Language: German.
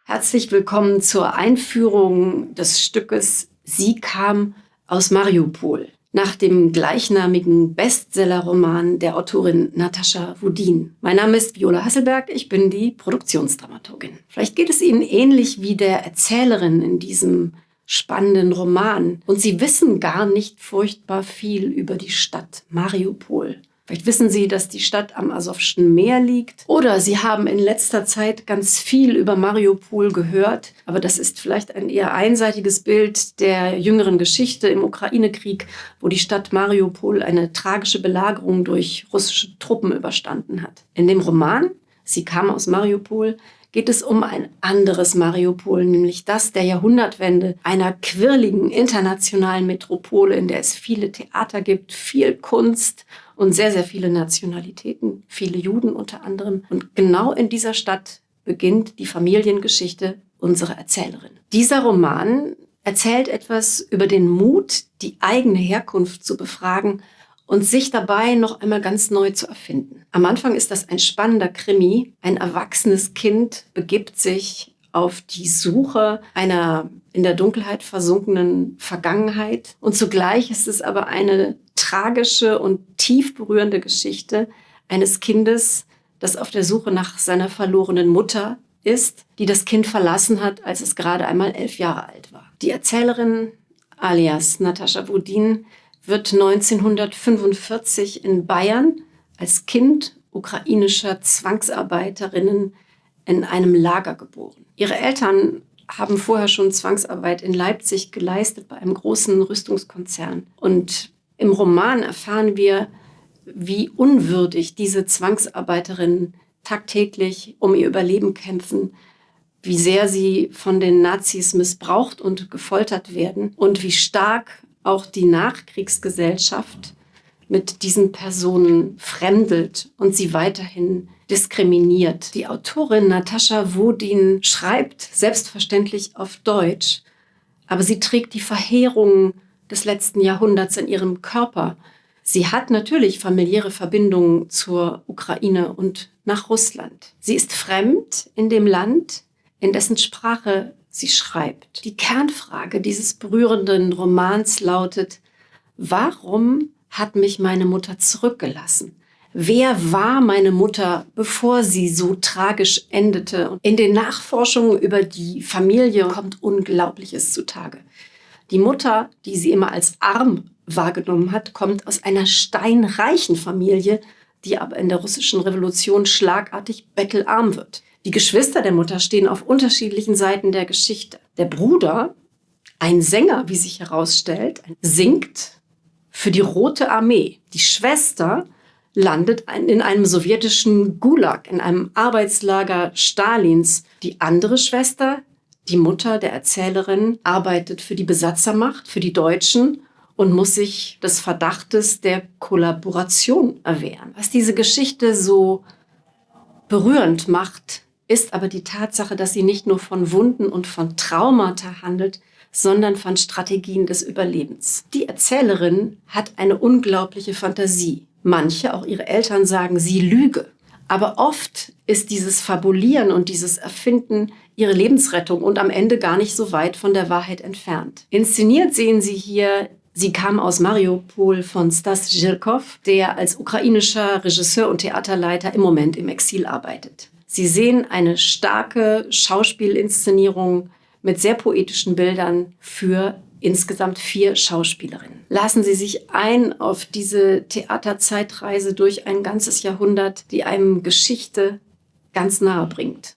Herzlich willkommen zur Einführung des Stückes Sie kam aus Mariupol, nach dem gleichnamigen Bestsellerroman der Autorin Natascha Wodin. Mein Name ist Viola Hasselberg, ich bin die Produktionsdramaturgin. Vielleicht geht es Ihnen ähnlich wie der Erzählerin in diesem spannenden Roman. Und Sie wissen gar nicht furchtbar viel über die Stadt Mariupol. Vielleicht wissen Sie, dass die Stadt am Asowschen Meer liegt. Oder Sie haben in letzter Zeit ganz viel über Mariupol gehört. Aber das ist vielleicht ein eher einseitiges Bild der jüngeren Geschichte im Ukraine-Krieg, wo die Stadt Mariupol eine tragische Belagerung durch russische Truppen überstanden hat. In dem Roman Sie kam aus Mariupol geht es um ein anderes Mariupol, nämlich das der Jahrhundertwende, einer quirligen internationalen Metropole, in der es viele Theater gibt, viel Kunst und sehr, sehr viele Nationalitäten, viele Juden unter anderem. Und genau in dieser Stadt beginnt die Familiengeschichte unserer Erzählerin. Dieser Roman erzählt etwas über den Mut, die eigene Herkunft zu befragen und sich dabei noch einmal ganz neu zu erfinden. Am Anfang ist das ein spannender Krimi. Ein erwachsenes Kind begibt sich auf die Suche einer in der Dunkelheit versunkenen Vergangenheit. Und zugleich ist es aber eine tragische und tief berührende Geschichte eines Kindes, das auf der Suche nach seiner verlorenen Mutter ist, die das Kind verlassen hat, als es gerade einmal 11 Jahre alt war. Die Erzählerin alias Natascha Wodin wird 1945 in Bayern als Kind ukrainischer Zwangsarbeiterinnen in einem Lager geboren. Ihre Eltern haben vorher schon Zwangsarbeit in Leipzig geleistet bei einem großen Rüstungskonzern. Und im Roman erfahren wir, wie unwürdig diese Zwangsarbeiterinnen tagtäglich um ihr Überleben kämpfen, wie sehr sie von den Nazis missbraucht und gefoltert werden und wie stark auch die Nachkriegsgesellschaft mit diesen Personen fremdelt und sie weiterhin diskriminiert. Die Autorin Natascha Wodin schreibt selbstverständlich auf Deutsch, aber sie trägt die Verheerungen des letzten Jahrhunderts in ihrem Körper. Sie hat natürlich familiäre Verbindungen zur Ukraine und nach Russland. Sie ist fremd in dem Land, in dessen Sprache sie schreibt. Die Kernfrage dieses berührenden Romans lautet: Warum hat mich meine Mutter zurückgelassen? Wer war meine Mutter, bevor sie so tragisch endete? Und in den Nachforschungen über die Familie kommt Unglaubliches zutage. Die Mutter, die sie immer als arm wahrgenommen hat, kommt aus einer steinreichen Familie, die aber in der russischen Revolution schlagartig bettelarm wird. Die Geschwister der Mutter stehen auf unterschiedlichen Seiten der Geschichte. Der Bruder, ein Sänger, wie sich herausstellt, singt für die Rote Armee. Die Schwester landet in einem sowjetischen Gulag, in einem Arbeitslager Stalins. Die andere Schwester, die Mutter der Erzählerin, arbeitet für die Besatzermacht, für die Deutschen und muss sich des Verdachtes der Kollaboration erwehren. Was diese Geschichte so berührend macht, ist aber die Tatsache, dass sie nicht nur von Wunden und von Traumata handelt, sondern von Strategien des Überlebens. Die Erzählerin hat eine unglaubliche Fantasie. Manche, auch ihre Eltern, sagen, sie lüge. Aber oft ist dieses Fabulieren und dieses Erfinden ihre Lebensrettung und am Ende gar nicht so weit von der Wahrheit entfernt. Inszeniert sehen Sie hier Sie kam aus Mariupol von Stas Zhirkov, der als ukrainischer Regisseur und Theaterleiter im Moment im Exil arbeitet. Sie sehen eine starke Schauspielinszenierung mit sehr poetischen Bildern für insgesamt 4 Schauspielerinnen. Lassen Sie sich ein auf diese Theaterzeitreise durch ein ganzes Jahrhundert, die einem Geschichte ganz nahe bringt.